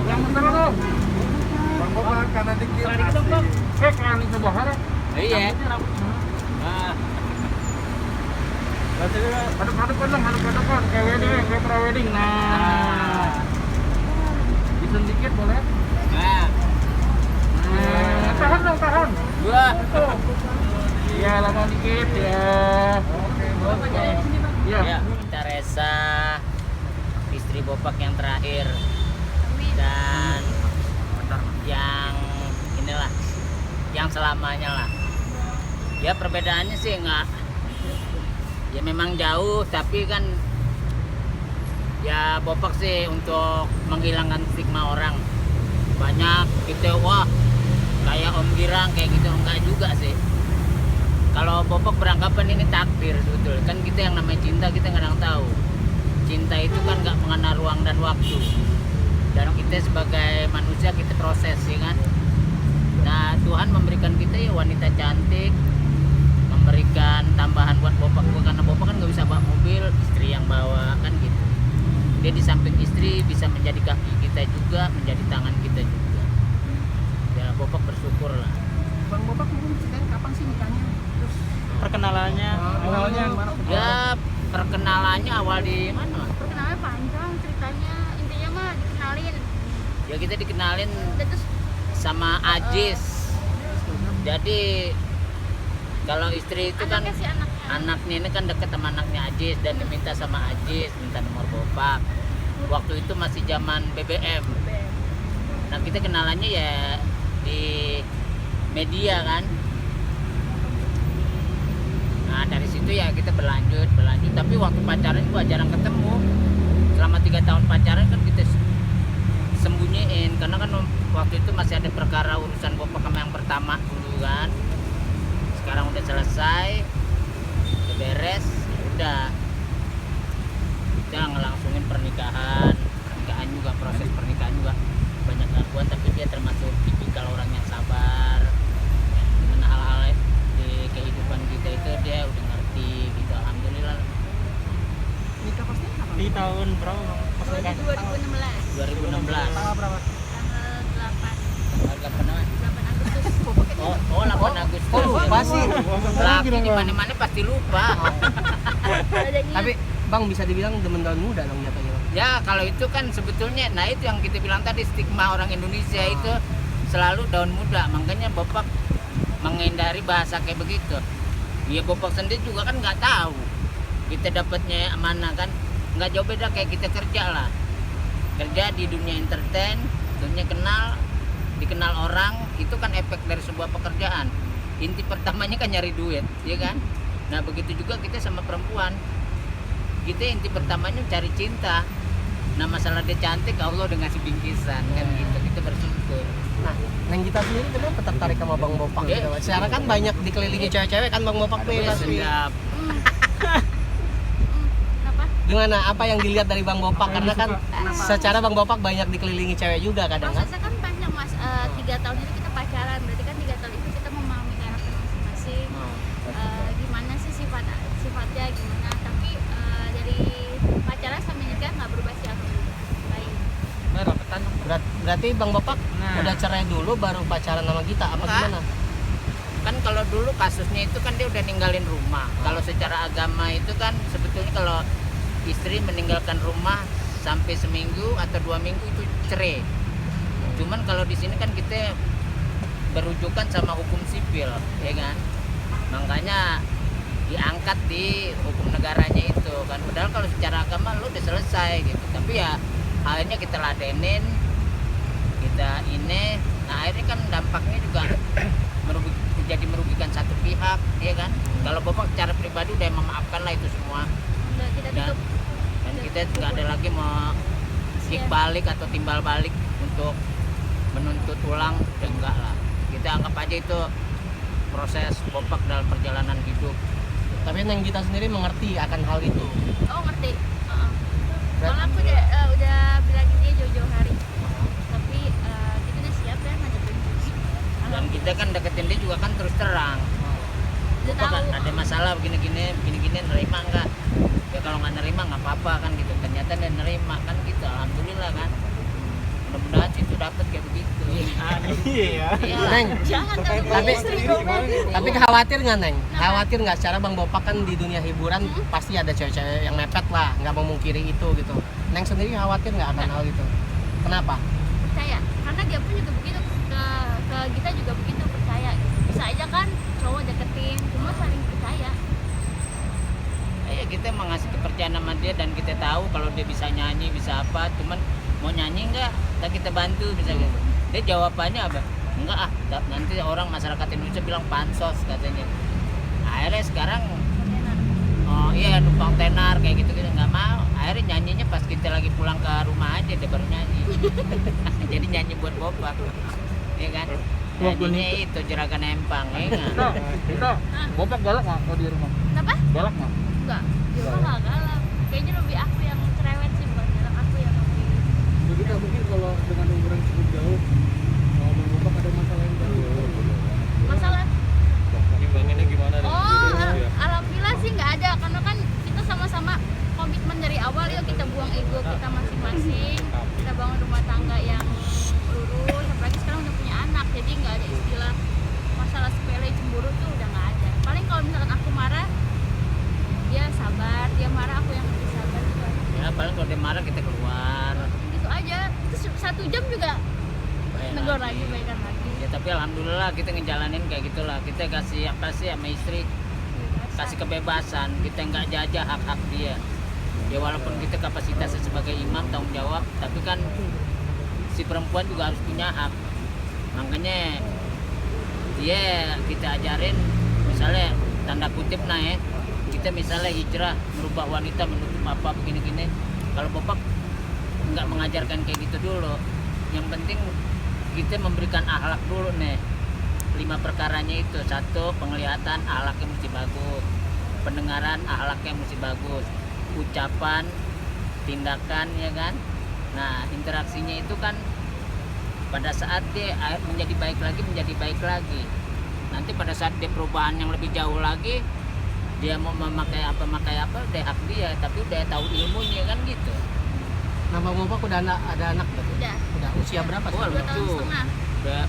yang bentar lo. Bang Bopak kanan dikit. Kanan dikit dong, Bang. Kanan sebelah mana? Iya. Nah. Hadap-hadap dong, hadap-hadap. Kayak wedding, kayak pra-wedding. Nah. Disen dikit boleh? Nah. Tahan dong, tahan. Dua. Iya, lama dikit ya. Oke. Iya. Ya, kita Resa, istri Bopak yang terakhir. Dan yang inilah, yang selamanya lah. Ya perbedaannya sih enggak, ya memang jauh, tapi kan ya Bopak sih untuk menghilangkan stigma orang. Banyak gitu, wah kayak Om Girang kayak gitu, enggak juga sih. Kalau Bopak beranggapan ini takdir sebetulnya, kan kita yang namanya cinta kita kadang tahu. Cinta itu kan nggak mengenal ruang dan waktu. Dan kita sebagai manusia kita proses, ya kan. Nah Tuhan memberikan kita ya wanita cantik, memberikan tambahan buat Bopak, karena Bopak kan nggak bisa bawa mobil, istri yang bawa kan gitu. Dia di samping istri bisa menjadi kaki kita juga, menjadi tangan kita juga. Ya Bopak bersyukur lah. Bang Bopak mungkin ceritain kapan sih nikahnya? Terus Perkenalannya. Awalnya gimana? Ya perkenalannya awal di mana? Perkenalan panjang ceritanya, intinya mah dikenalin. Ya kita dikenalin Dan terus sama Ajis. Jadi kalau istri itu kan anaknya si anaknya. anaknya ini kan deket sama anaknya Ajis dan diminta sama Ajis, minta nomor Bopak. Waktu itu masih zaman BBM. Nah kita kenalannya ya di media kan. Nah dari situ ya kita berlanjut. Tapi waktu pacaran gua jarang ketemu. Selama 3 tahun pacaran kan kita sembunyiin, karena kan waktu itu masih ada perkara urusan Bopak sama yang pertama dulu kan. Sekarang udah selesai, udah beres, ya udah kita ngelangsungin pernikahan juga, proses pernikahan juga banyak gangguan, tapi dia termasuk tipikal orang yang sabar dengan hal-hal di kehidupan kita itu. Dia udah ngerti gitu, alhamdulillah. nikah pastinya kapan? Di tahun berapa? Pas nikah? 2016 2016 Tanggal berapa? tanggal 8 tanggal kenapa? 8 Agustus. Oh 8 Agustus. Oh, lupa sih. Laki di mana-mana pasti lupa. Adanya Tapi Bang bisa dibilang demen daun muda dong jatuhnya. Ya kalau itu kan sebetulnya, nah itu yang kita bilang tadi, stigma orang Indonesia itu selalu daun muda. Makanya Bopak menghindari bahasa kayak begitu. Ya Bopak sendiri juga kan nggak tahu kita dapatnya mana kan, nggak jauh beda kayak kita kerja lah. Kerja di dunia entertain, dunia dikenal orang, itu kan efek dari sebuah pekerjaan. Inti pertamanya kan nyari duit, ya kan. Nah begitu juga kita sama perempuan, kita inti pertamanya cari cinta. Nah masalah dia cantik, Allah udah ngasih bingkisan kan gitu, kita bersyukur. Nah, Neng Gita sendiri kenapa tertarik sama Bang Bopak Ya. gitu? Secara kan banyak dikelilingi cewek-cewek kan Bang Bopak tuh Ya pasti. sedap. kenapa? Gimana, apa yang dilihat dari Bang Bopak? Karena kan secara Bang Bopak banyak dikelilingi cewek juga kadang kan. Prosesnya kan panjang Mas. 3 tahun itu kita pacaran, berarti kan 3 tahun itu kita memahami karakter masing-masing. Gimana sih sifatnya gimana, tapi dari pacaran sampai nikah nggak berubah sih, alhamdulillah. Baik. Berarti Bang Bopak Nah. udah cerai dulu baru pacaran sama kita apa Enggak. gimana? Kan kalau dulu kasusnya itu kan dia udah ninggalin rumah. Kalau secara agama itu kan sebetulnya kalau istri meninggalkan rumah sampai seminggu atau 2 minggu itu cerai. Cuman kalau di sini kan kita berujukan sama hukum sipil, ya kan. Makanya diangkat di hukum negaranya itu kan. Padahal kalau secara agama lu udah selesai gitu. Tapi ya akhirnya kita ladenin, kita ini. Nah akhirnya kan dampaknya juga jadi merugikan satu pihak, ya kan. Kalau Bopak secara pribadi udah memaafkan lah itu semua. Udah kita Dan, tutup. dan kita nggak ada lagi mau kick balik atau timbal balik untuk menuntut ulang, ya enggak lah. Kita anggap aja itu proses Bopak dalam perjalanan hidup. Tapi Neng Gita sendiri mengerti akan hal itu. Oh ngerti. Kalau aku udah bilangin dia jauh-jauh hari. Tapi kita udah siap kan ngadepin. Dan kita kan deketin dia juga kan terus terang. Udah Bopak tahu. ada masalah begini-gini, nerima enggak? Ya kalau nggak nerima nggak apa-apa kan gitu. Ternyata dia nerima kan gitu, alhamdulillah kan. mudah-mudahan sih itu dapat kayak begitu. Iya. Iya. Neng, Jangan ganggu tapi istri dong. tapi khawatir nggak Neng? Khawatir nggak secara Bang Bopak kan di dunia hiburan pasti ada cewek-cewek yang mepet lah, nggak memungkiri itu gitu. Neng sendiri khawatir nggak akan hal itu? Kenapa? Percaya, karena dia pun juga begitu ke kita juga begitu, percaya gitu. Bisa aja kan cowok deketin, cuma saling percaya. Ya kita mengasih kepercayaan sama dia dan kita tahu kalau dia bisa nyanyi, bisa apa, cuman mau nyanyi enggak, kita bantu misalnya. Dia jawabannya apa? Enggak ah, nanti orang masyarakat Indonesia bilang pansos katanya. Akhirnya sekarang oh iya numpang tenar kayak gitu nggak mau. Akhirnya nyanyinya pas kita lagi pulang ke rumah aja dia baru nyanyi. Jadi nyanyi buat Bopak, ya kan? Nyanyinya itu jeragan empang, ya kan? Kita, Bopak galak nggak kalau di rumah? Kenapa? Galak nggak? Enggak, dia mah nggak galak. Kayaknya lebih aku yang cerewet sih, bukan galak, aku yang lebih. Kita mungkin kalau dengan umuran cukup jauh, kalau Bang Bopak ada masalah yang baru. Masalah? Imbangannya gimana? Oh, alhamdulillah sih nggak ada, karena kan kita sama-sama komitmen dari awal, yuk kita buang ego kita masing-masing, kita bangun rumah tangga yang lurus, apalagi sekarang udah punya anak, jadi nggak ada istilah masalah sepele cemburu tuh udah nggak ada. Paling kalau misalkan aku marah, dia sabar, dia marah aku yang lebih sabar gitu aja. Ya paling kalau dia marah kita keluar. Gitu aja, terus 1 jam juga Baik negor lagi, baikan lagi. Ya tapi alhamdulillah kita ngejalanin kayak gitulah. Kita kasih apa sih sama istri, kasih kebebasan, kita nggak jajah hak-hak dia. Ya walaupun kita kapasitasnya sebagai imam tanggung jawab, tapi kan si perempuan juga harus punya hak. Makanya dia kita ajarin, misalnya tanda kutip nah ya, kita misalnya hijrah merubah wanita menutup apa begini-gini. Kalau Bopak nggak mengajarkan kayak gitu dulu. Yang penting kita memberikan akhlak dulu nih. 5 perkaranya itu. 1, penglihatan akhlaknya mesti bagus, pendengaran akhlaknya mesti bagus, ucapan, tindakan, ya kan. Nah interaksinya itu kan pada saat dia menjadi baik lagi, nanti pada saat dia perubahan yang lebih jauh lagi, dia mau memakai apa udah hak dia, tapi udah tahu ilmunya kan gitu. Nah Bang Bopak udah ada anak berarti? Udah Usia berapa sih? Wah, 2 tahun lucu. setengah.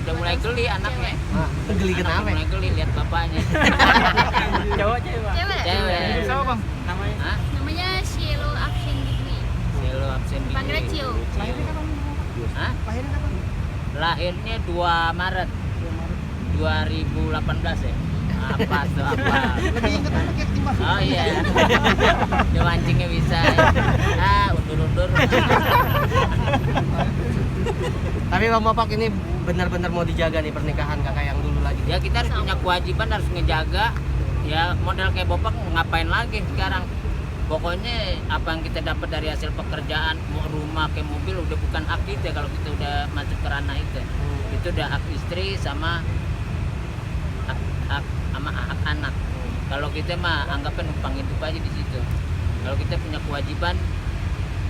Udah mulai geli anaknya. Nah, geli Anaknya kenapa? mulai geli lihat bapaknya. Cowok cewek. Cewek. Siapa bang? Namanya? Hah? Namanya Shielo Akshin Dikwi. Selo absen di. Panggilnya Cio. Hah? Lahirnya 2 Maret 2018 ya. Apa tuh apa? Lebih ingat anak ya ketimbang. Oh iya. Dia mancingnya bisa. Undur-undur. Tapi Bang Bopak ini benar-benar mau dijaga nih pernikahan kakak yang dulu lagi. Ya kita harus punya kewajiban, harus ngejaga. Ya model kayak Bopak ngapain lagi sekarang? Pokoknya apa yang kita dapat dari hasil pekerjaan, mau rumah kayak mobil udah bukan hak kita kalau kita udah masuk ke ranah itu. Itu udah hak istri sama hak anak. Kalau kita mah anggapnya numpang hidup aja di situ. Kalau kita punya kewajiban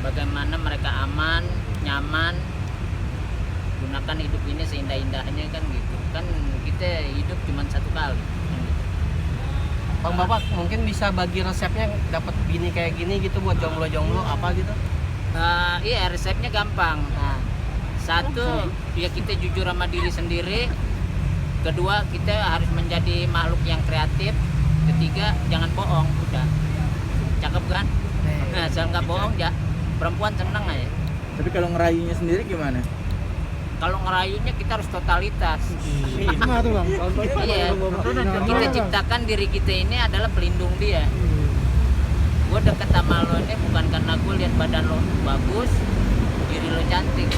bagaimana mereka aman, nyaman, gunakan hidup ini seindah-indahnya kan gitu. Kan kita hidup cuma 1 kali. Bang Bopak mungkin bisa bagi resepnya dapat bini kayak gini gitu buat jomblo-jomblo apa gitu? Iya resepnya gampang. Nah, 1 ya kita jujur sama diri sendiri. 2 kita harus menjadi makhluk yang kreatif. 3 jangan bohong, udah. Cakep kan? Nah, asal nggak bohong ya perempuan seneng aja. Tapi kalau ngerayunya sendiri gimana? Kalau ngerayunya kita harus totalitas. Gimana tuh Bang? Contohnya Iya. kalau Bang Bopak Kita gimana? ciptakan diri kita ini adalah pelindung dia. Gue deket sama lo ini bukan karena gue lihat badan lo bagus, diri lo cantik.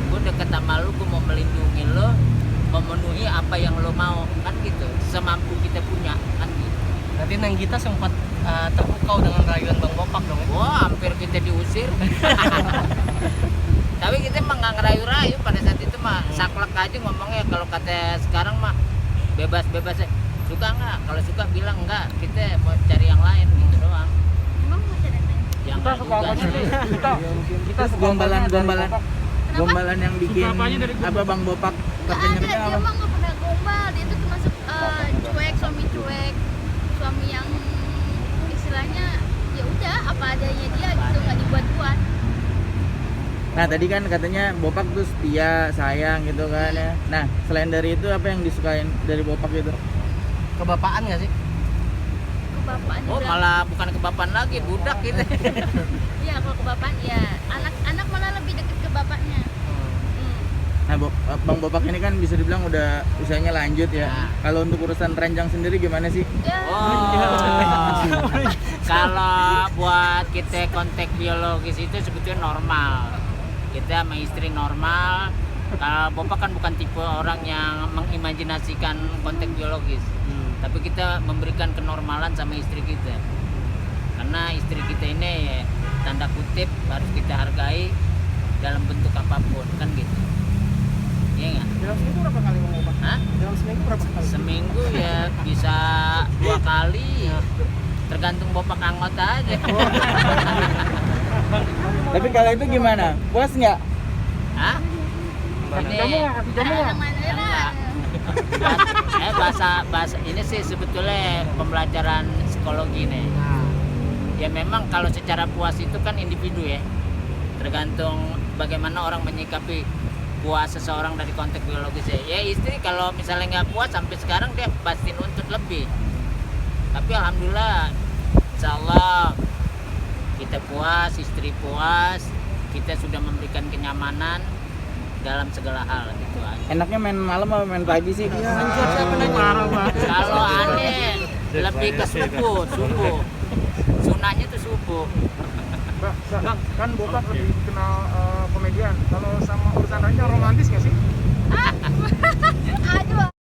Gue deket sama lo, gue mau melindungi lo, memenuhi apa yang lo mau, kan gitu. Semampu kita punya, kan gitu. berarti Neng Gita sempat terpukau dengan rayuan Bang Bopak dong ya? Wah, hampir kita diusir. Tapi kita emang nggak ngerayu-rayu pada saat itu mah saklek aja ngomongnya. Kalau kata sekarang mah bebas-bebas aja. Suka nggak? Kalau suka bilang enggak, kita mau cari yang lain gitu doang. Emang masih ada yang Yang Kita nggak suka juga apanya sih. sih? Kita suka Gombalan, apanya dari gombalan. Bopak? Gombalan yang bikin Suka apanya dari apa Bang Bopak Nggak ada, terkenyangnya dia apa? mah nggak pernah gombal. Dia tuh termasuk cuek, suami yang istilahnya ya udah apa adanya dia gitu, nggak dibuat-buat. Nah tadi kan katanya Bopak tuh setia, sayang gitu kan ya. Nah selain dari itu apa yang disukain dari Bopak itu? Kebapaan nggak sih? Kebapaan Oh juga. malah bukan kebapan lagi, budak gitu. Iya, kalau kebapaan ya anak malah lebih dekat ke bapaknya. Nah Bang Bopak ini kan bisa dibilang udah usianya lanjut ya. Nah. Kalau untuk urusan ranjang sendiri gimana sih? Ya. Oh, kalau buat kita kontak biologis itu sebetulnya normal. Kita sama istri normal. Kalau Bopak kan bukan tipe orang yang mengimajinasikan kontak biologis. Tapi kita memberikan kenormalan sama istri kita. Karena istri kita ini ya, tanda kutip harus kita hargai dalam bentuk apapun, kan gitu. Iya nggak? Dalam seminggu berapa kali Bang Bopak? Hah? Dalam seminggu berapa kali? Seminggu ya bisa 2 kali. Tergantung Bopak anggota aja. Tapi kalau itu gimana? Puas nggak? Hah? Ini Ada mana lah. bahasa ini sih sebetulnya pembelajaran psikologi nih. Ya memang kalau secara puas itu kan individu ya. Tergantung bagaimana orang menyikapi puas seseorang dari konteks biologis ya. Ya istri kalau misalnya nggak puas sampai sekarang dia pasti nuntut lebih. Tapi alhamdulillah, insyaallah kita puas, istri puas, kita sudah memberikan kenyamanan dalam segala hal gitu aja. Enaknya main malam apa main pagi sih? Kalau aneh lebih ke subuh. Sunahnya tuh subuh. Bang, kan Bopak lebih kenal komedian. Kalau sama urusan ranjang romantis nggak sih?